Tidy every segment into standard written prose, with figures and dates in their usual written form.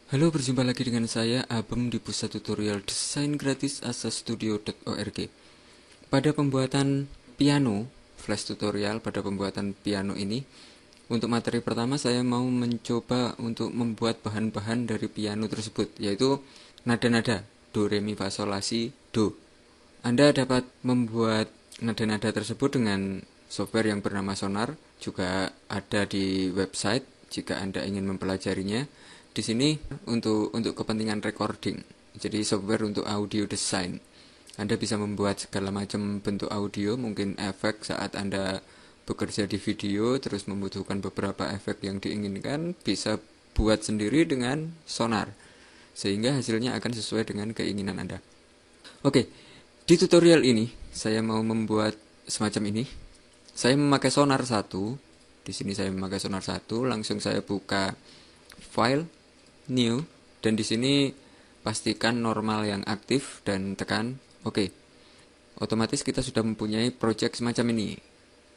Halo, berjumpa lagi dengan saya Abem di pusat tutorial desain gratis asastudio.org. Pada pembuatan piano, flash tutorial pada pembuatan piano ini, untuk materi pertama saya mau mencoba untuk membuat bahan-bahan dari piano tersebut, yaitu nada-nada do, re, mi, fa, sol, la, si, do. Anda dapat membuat nada-nada tersebut dengan software yang bernama Sonar, juga ada di website jika Anda ingin mempelajarinya. Di sini untuk kepentingan recording. Jadi software untuk audio design. Anda bisa membuat segala macam bentuk audio, mungkin efek saat Anda bekerja di video terus membutuhkan beberapa efek yang diinginkan, bisa buat sendiri dengan Sonar. Sehingga hasilnya akan sesuai dengan keinginan Anda. Oke, di tutorial ini saya mau membuat semacam ini. Saya memakai Sonar 1. Di sini saya memakai Sonar 1, langsung saya buka file new, dan di sini pastikan normal yang aktif dan tekan oke. Otomatis kita sudah mempunyai project semacam ini.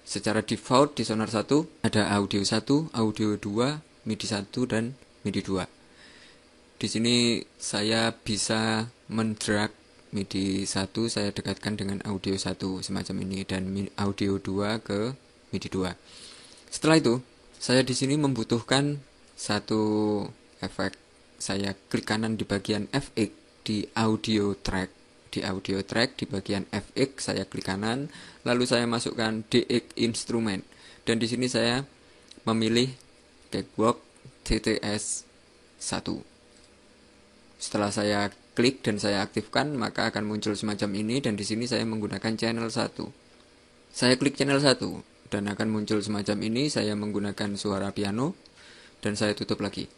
Secara default di Sonar 1 ada audio 1, audio 2, MIDI 1 dan MIDI 2. Di sini saya bisa mendrag MIDI 1 saya dekatkan dengan audio 1 semacam ini, dan audio 2 ke MIDI 2. Setelah itu, saya di sini membutuhkan satu efek. Saya klik kanan di bagian FX di audio track. Di audio track di bagian FX saya klik kanan, lalu saya masukkan DX instrument. Dan di sini saya memilih Cakewalk TTS 1. Setelah saya klik dan saya aktifkan, maka akan muncul semacam ini, dan di sini saya menggunakan channel 1. Saya klik channel 1 dan akan muncul semacam ini. Saya menggunakan suara piano dan saya tutup lagi.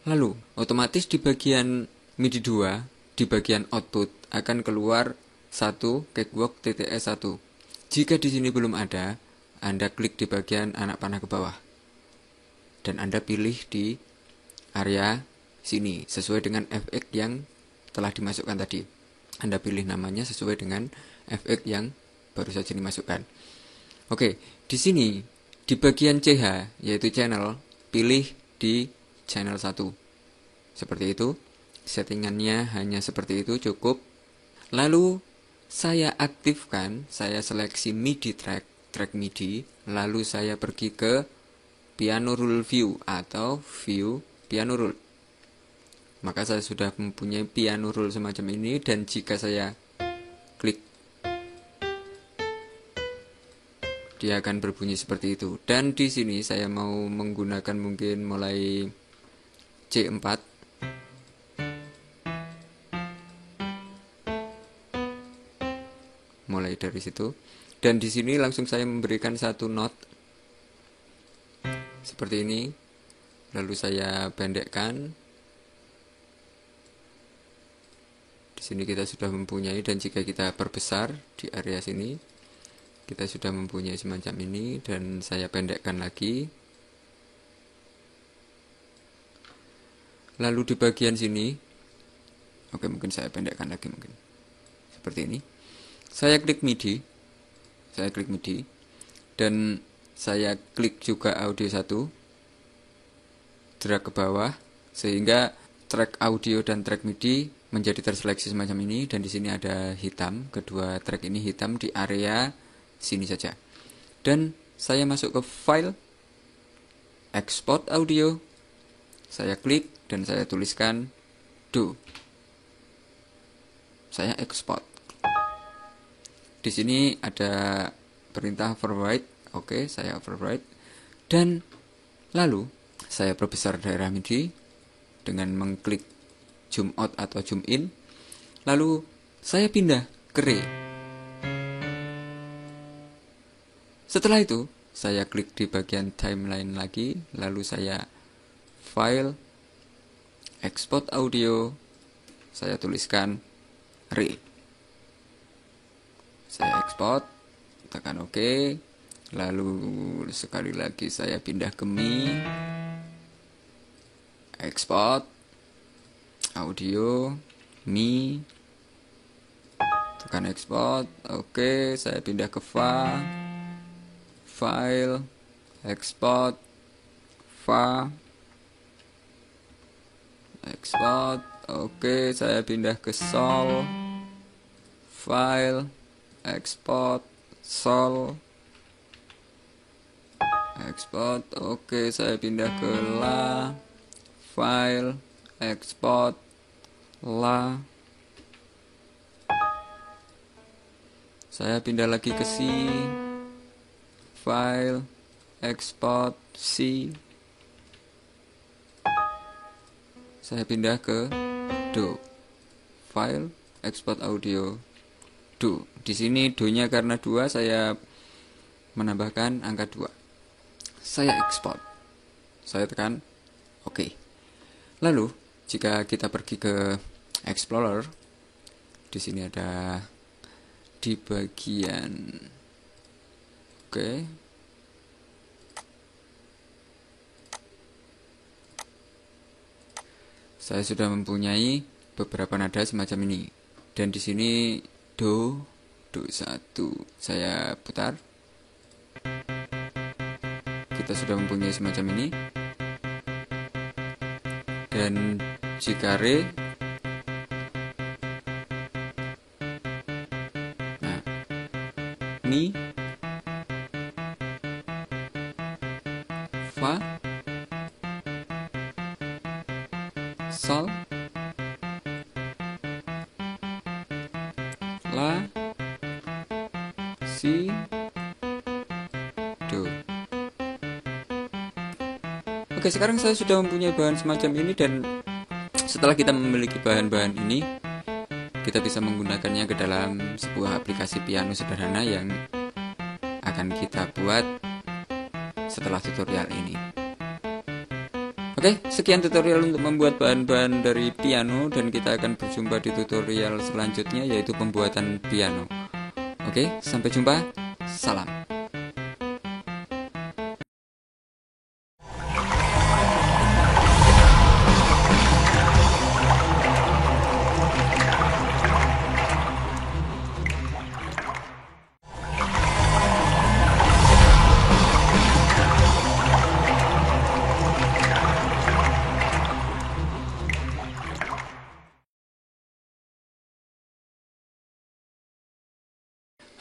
Lalu, otomatis di bagian MIDI 2, di bagian output akan keluar 1 Cakewalk TTS 1. Jika di sini belum ada, Anda klik di bagian anak panah ke bawah. Dan Anda pilih di area sini sesuai dengan FX yang telah dimasukkan tadi. Anda pilih namanya sesuai dengan FX yang baru saja dimasukkan. Oke, di sini di bagian CH yaitu channel, pilih di channel 1. Seperti itu. Settingannya hanya seperti itu, cukup. Lalu saya aktifkan, saya seleksi MIDI track MIDI, lalu saya pergi ke piano rule view atau view piano rule. Maka saya sudah mempunyai piano rule semacam ini, dan jika saya klik, dia akan berbunyi seperti itu. Dan di sini saya mau menggunakan mungkin mulai C4. Mulai dari situ. Dan di sini langsung saya memberikan satu note seperti ini. Lalu saya pendekkan. Di sini kita sudah mempunyai, dan jika kita perbesar di area sini, kita sudah mempunyai semacam ini, dan saya pendekkan lagi. Lalu di bagian sini, oke, mungkin saya pendekkan lagi mungkin. Seperti ini. Saya klik MIDI. Dan saya klik juga audio 1. Drag ke bawah sehingga track audio dan track MIDI menjadi terseleksi semacam ini, dan di sini ada hitam, kedua track ini hitam di area sini saja. Dan saya masuk ke file, export audio, saya klik dan saya tuliskan do. Saya export. Di sini ada perintah override, oke, saya override, dan lalu saya perbesar daerah MIDI dengan mengklik zoom out atau zoom in. Lalu saya pindah ke re. Setelah itu saya klik di bagian timeline lagi, lalu saya file, export audio, saya tuliskan re. Saya export, tekan OK. Lalu sekali lagi saya pindah ke mi, export audio, mi, tekan export, oke. Saya pindah ke fa, file, export, fa, export. Oke, saya pindah ke sol, file, export, sol, export. Oke, saya pindah ke la, file, export, la. Saya pindah lagi ke C, file, export, C. Saya pindah ke do, file, export audio, do. Di sini do-nya karena 2, saya menambahkan angka 2. Saya export. Saya tekan OK. Lalu, jika kita pergi ke Explorer, di sini ada di bagian saya sudah mempunyai beberapa nada semacam ini. Dan di sini do 1. Saya putar. Kita sudah mempunyai semacam ini. Dan jika re, nah, mi, fa, sol, la, si, do. Oke, sekarang saya sudah mempunyai bahan semacam ini, dan setelah kita memiliki bahan-bahan ini, kita bisa menggunakannya ke dalam sebuah aplikasi piano sederhana yang akan kita buat setelah tutorial ini. Oke, sekian tutorial untuk membuat bahan-bahan dari piano, dan kita akan berjumpa di tutorial selanjutnya, yaitu pembuatan piano. Oke, sampai jumpa. Salam.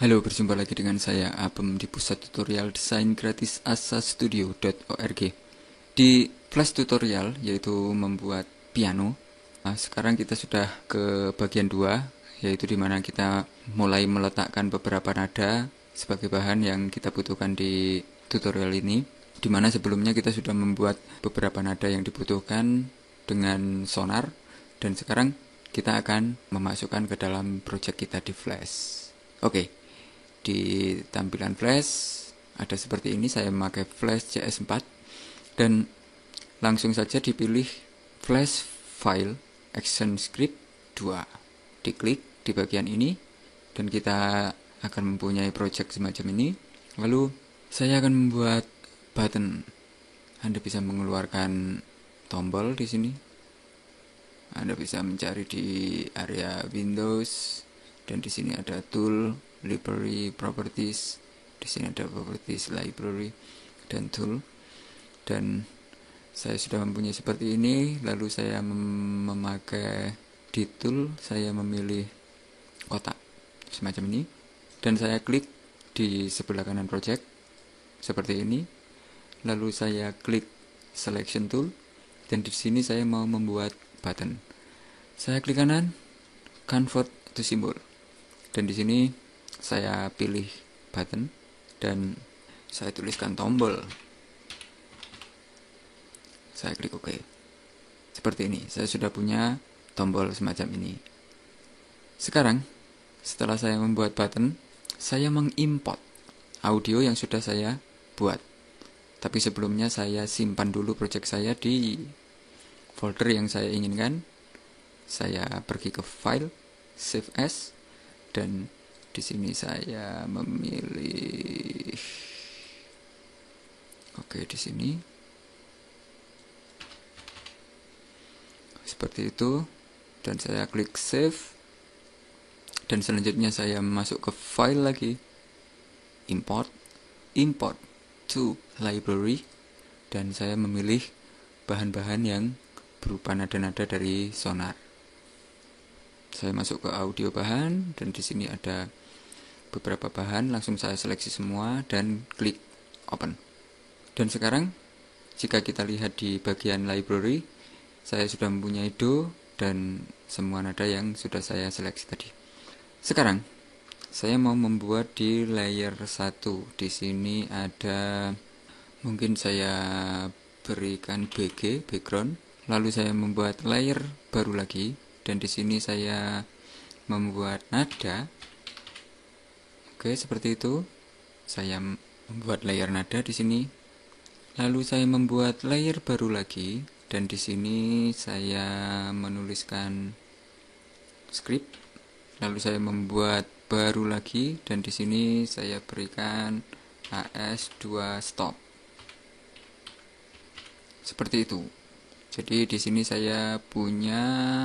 Halo, berjumpa lagi dengan saya Abem di pusat tutorial desain gratis asastudio.org. Di flash tutorial, yaitu membuat piano, sekarang kita sudah ke bagian 2, yaitu dimana kita mulai meletakkan beberapa nada sebagai bahan yang kita butuhkan di tutorial ini, dimana sebelumnya kita sudah membuat beberapa nada yang dibutuhkan dengan sonar, dan sekarang kita akan memasukkan ke dalam project kita di flash. Oke. Di tampilan flash ada seperti ini. Saya memakai flash CS4, dan langsung saja dipilih flash file action script 2. Diklik di bagian ini, dan kita akan mempunyai project semacam ini. Lalu saya akan membuat button. Anda bisa mengeluarkan tombol di sini. Anda bisa mencari di area Windows, dan di sini ada tool, library, properties. Di sini ada properties, library, dan tool. Dan saya sudah mempunyai seperti ini. Lalu saya memakai di tool, saya memilih kotak semacam ini, dan saya klik di sebelah kanan project seperti ini. Lalu saya klik selection tool, dan di sini saya mau membuat button. Saya klik kanan, convert to symbol, dan di sini saya pilih button, dan saya tuliskan tombol. Saya klik OK. Seperti ini, saya sudah punya tombol semacam ini. Sekarang, setelah saya membuat button, saya mengimport audio yang sudah saya buat. Tapi sebelumnya saya simpan dulu project saya di folder yang saya inginkan. Saya pergi ke file, save as, dan di sini saya memilih di sini seperti itu, dan saya klik save, dan selanjutnya saya masuk ke file lagi, import to library, dan saya memilih bahan-bahan yang berupa nada-nada dari sonar. Saya masuk ke audio bahan dan di sini ada beberapa bahan, langsung saya seleksi semua dan klik open. Dan sekarang jika kita lihat di bagian library, saya sudah mempunyai do dan semua nada yang sudah saya seleksi tadi. Sekarang saya mau membuat di layer 1. Di sini ada, mungkin saya berikan BG, background. Lalu saya membuat layer baru lagi dan di sini saya membuat nada. Oke, seperti itu. Saya membuat layer nada di sini. Lalu saya membuat layer baru lagi dan di sini saya menuliskan script. Lalu saya membuat baru lagi dan di sini saya berikan AS2 stop. Seperti itu. Jadi di sini saya punya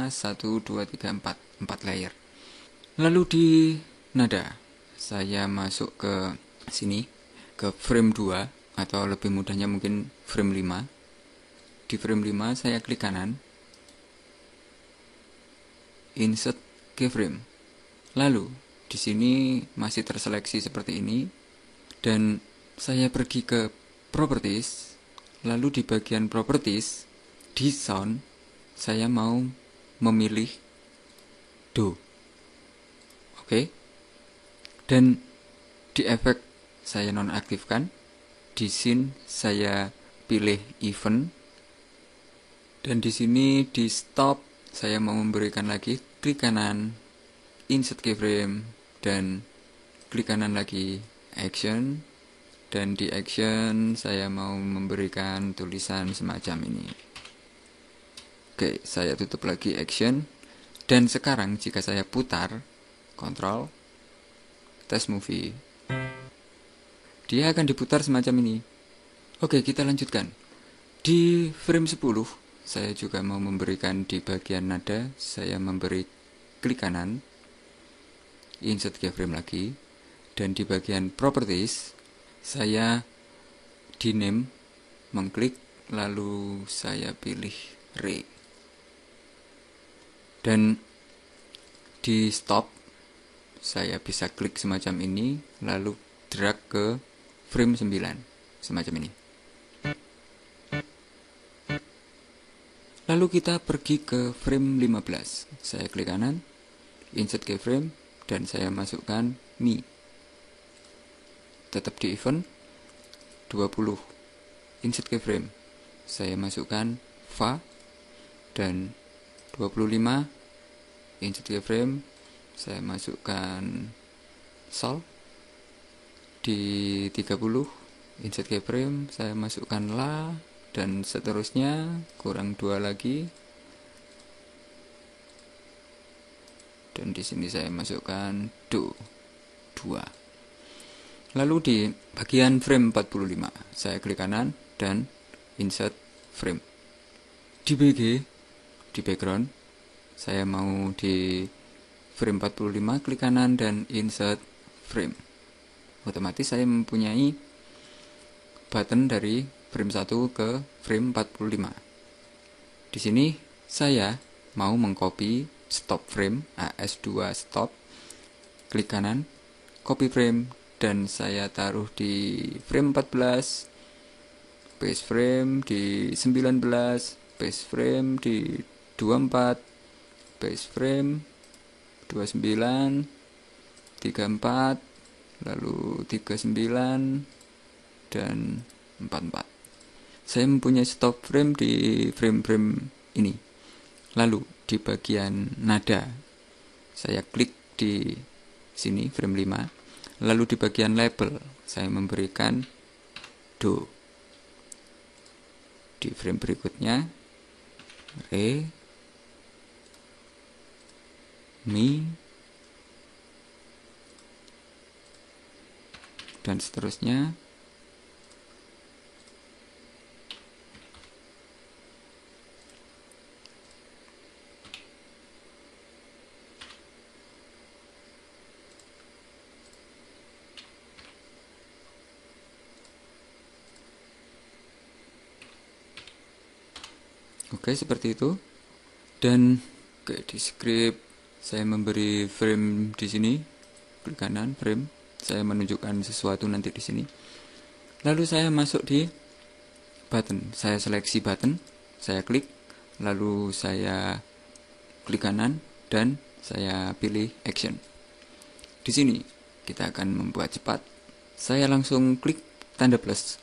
1 2 3 4 layer. Lalu di nada saya masuk ke sini, ke frame 2 atau lebih mudahnya mungkin frame 5. Di frame 5 saya klik kanan, insert keyframe. Lalu di sini masih terseleksi seperti ini dan saya pergi ke properties. Lalu di bagian properties, di sound saya mau memilih do. Oke. Dan di efek saya nonaktifkan. Di scene saya pilih event. Dan di sini di stop saya mau memberikan lagi klik kanan, insert keyframe dan klik kanan lagi action. Dan di action saya mau memberikan tulisan semacam ini. Oke, saya tutup lagi action. Dan sekarang jika saya putar kontrol test movie, dia akan diputar semacam ini. Oke, kita lanjutkan. Di frame 10 saya juga mau memberikan di bagian nada, saya memberi klik kanan, insert keyframe lagi, dan di bagian properties saya di name mengklik, lalu saya pilih re. Dan di stop saya bisa klik semacam ini, lalu drag ke frame 9 semacam ini. Lalu kita pergi ke frame 15. Saya klik kanan, insert keyframe dan saya masukkan mi. Tetap di event 20, insert keyframe saya masukkan fa dan 25, insert keyframe saya masukkan sol. Di 30, insert keyframe saya masukkan la dan seterusnya, kurang 2 lagi. Dan di sini saya masukkan do 2. Lalu di bagian frame 45 saya klik kanan dan insert frame. Di BG, di background, saya mau di frame 45 klik kanan dan insert frame. Otomatis saya mempunyai button dari frame 1 ke frame 45. Di sini saya mau mengcopy stop frame, AS2 stop, klik kanan, copy frame, dan saya taruh di frame 14, paste frame di 19, paste frame di 24, paste frame 29, 34, lalu 39 dan 44. Saya mempunyai stop frame di frame-frame ini. Lalu di bagian nada saya klik di sini frame 5. Lalu di bagian label saya memberikan do. Di frame berikutnya re, mi, dan seterusnya. Oke. Oke, seperti itu. Dan di script saya memberi frame di sini, klik kanan frame, saya menunjukkan sesuatu nanti di sini. Lalu saya masuk di button, saya seleksi button, saya klik, lalu saya klik kanan dan saya pilih action. Di sini kita akan membuat cepat. Saya langsung klik tanda plus,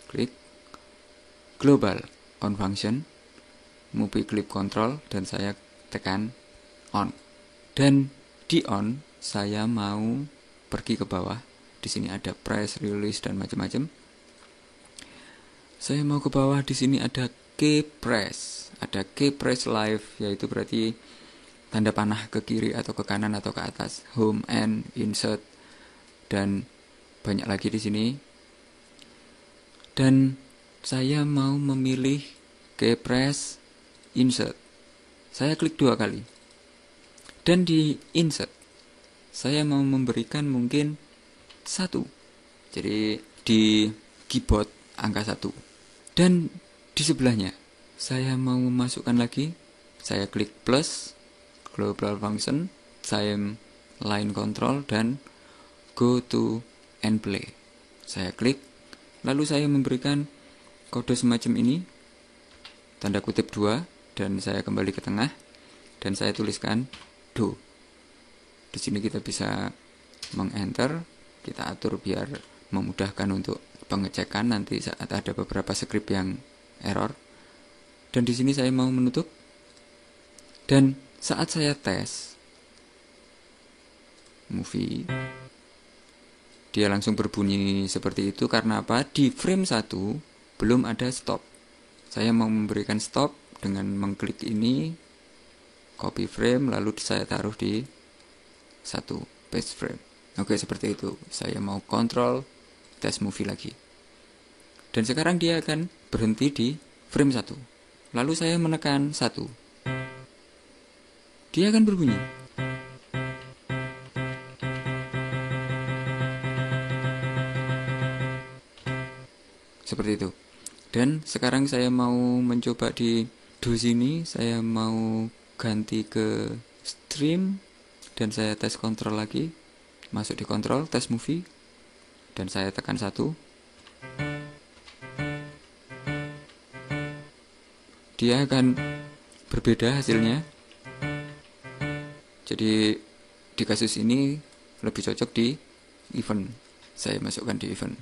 klik global on function, movie clip control, dan saya tekan on. Dan di on saya mau pergi ke bawah. Di sini ada press, release, dan macam-macam. Saya mau ke bawah. Di sini ada key press, ada key press live, yaitu berarti tanda panah ke kiri atau ke kanan atau ke atas, home, end, insert, dan banyak lagi di sini. Dan saya mau memilih key press insert. Saya klik 2 kali. Dan di insert saya mau memberikan mungkin 1. Jadi di keyboard angka 1. Dan di sebelahnya saya mau memasukkan lagi. Saya klik plus, global function, saya line control, dan go to and play. Saya klik, lalu saya memberikan kode semacam ini, tanda kutip 2, dan saya kembali ke tengah, dan saya tuliskan do. Di sini kita bisa meng-enter, kita atur biar memudahkan untuk pengecekan nanti saat ada beberapa script yang error. Dan di sini saya mau menutup. Dan saat saya tes movie, dia langsung berbunyi seperti itu. Karena apa? Di frame 1 belum ada stop. Saya mau memberikan stop dengan mengklik ini, copy frame, lalu saya taruh di 1 paste frame. Oke, seperti itu. Saya mau kontrol tes movie lagi. Dan sekarang dia akan berhenti di frame 1. Lalu saya menekan 1. Dia akan berbunyi. Seperti itu. Dan sekarang saya mau mencoba di do sini, saya mau ganti ke stream, dan saya tes kontrol lagi. Masuk di kontrol, tes movie, dan saya tekan 1. Dia akan berbeda hasilnya. Jadi di kasus ini lebih cocok di event. Saya masukkan di event.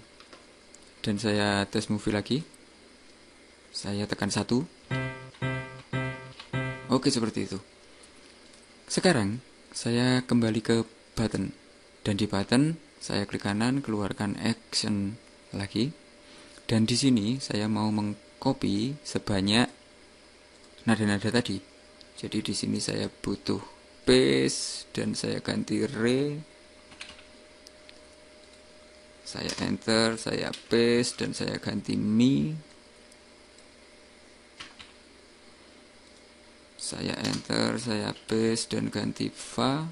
Dan saya tes movie lagi. Saya tekan 1. Oke, seperti itu. Sekarang saya kembali ke button. Dan di button saya klik kanan, keluarkan action lagi. Dan di sini saya mau mengcopy sebanyak nada-nada tadi. Jadi di sini saya butuh paste dan saya ganti re. Saya enter, saya paste dan saya ganti mi. Saya enter, saya paste dan ganti fa.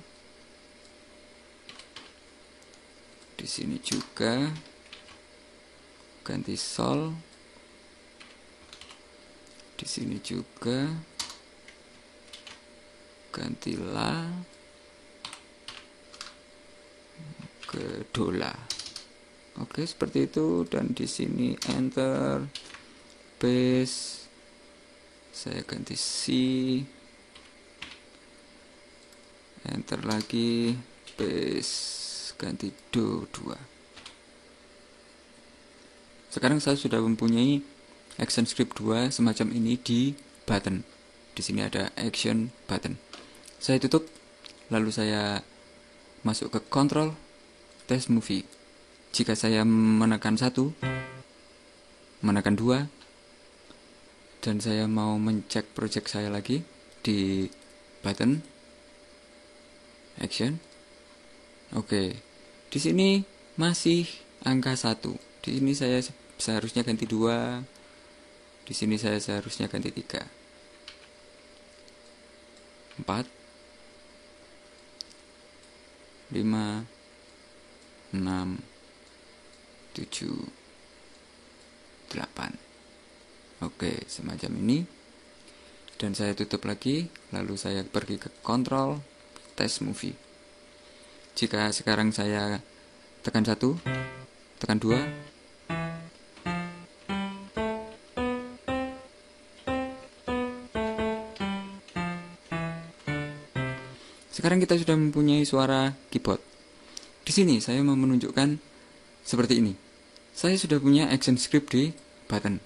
Di sini juga ganti sol. Di sini juga ganti la ke dola. Oke, seperti itu. Dan di sini enter, paste, saya ganti si, enter lagi, paste, ganti do 2. Sekarang saya sudah mempunyai action script 2 semacam ini di button. Di sini ada action button. Saya tutup, lalu saya masuk ke control, test movie. Jika saya menekan 1, menekan 2, dan saya mau mencek project saya lagi di button, action. Oke, di sini masih angka 1. Di sini saya seharusnya ganti 2. Di sini saya seharusnya ganti 3. 4, 5, 6, 7, 8. Oke, semacam ini. dan saya tutup lagi, lalu saya pergi ke Control, Test Movie. Jika sekarang saya tekan 1, tekan 2, sekarang kita sudah mempunyai suara keyboard. Di sini saya mau menunjukkan seperti ini. Saya sudah punya action script di button.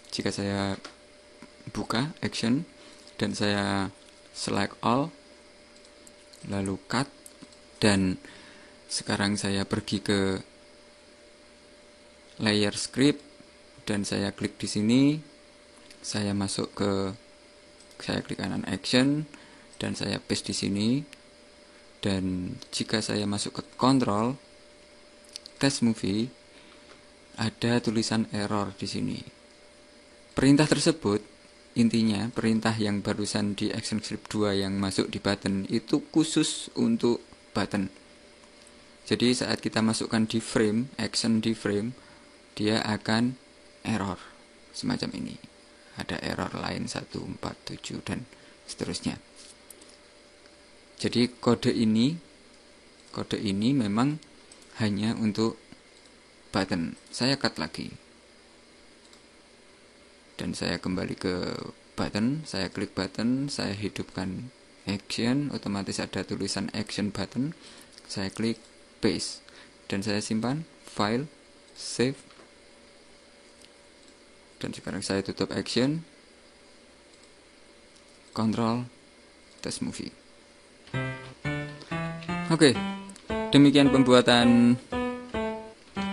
Jika saya buka action dan saya select all, lalu cut, dan sekarang saya pergi ke layer script dan saya klik di sini, saya klik kanan action dan saya paste di sini. Dan jika saya masuk ke Control Test Movie, ada tulisan error di sini. Perintah tersebut, intinya perintah yang barusan di Action Script 2 yang masuk di button itu khusus untuk button. Jadi saat kita masukkan di frame, action di frame, dia akan error semacam ini. Ada error line 147 dan seterusnya. Jadi kode ini memang hanya untuk button. Saya cut lagi. Dan saya kembali ke button, saya klik button, saya hidupkan action, otomatis ada tulisan action button. Saya klik paste dan saya simpan, file, save. Dan sekarang saya tutup action, Control, Test Movie. Oke, demikian pembuatan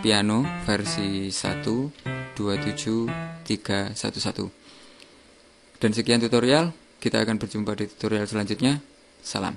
piano versi 1.27.3.11. Dan sekian tutorial, kita akan berjumpa di tutorial selanjutnya. Salam.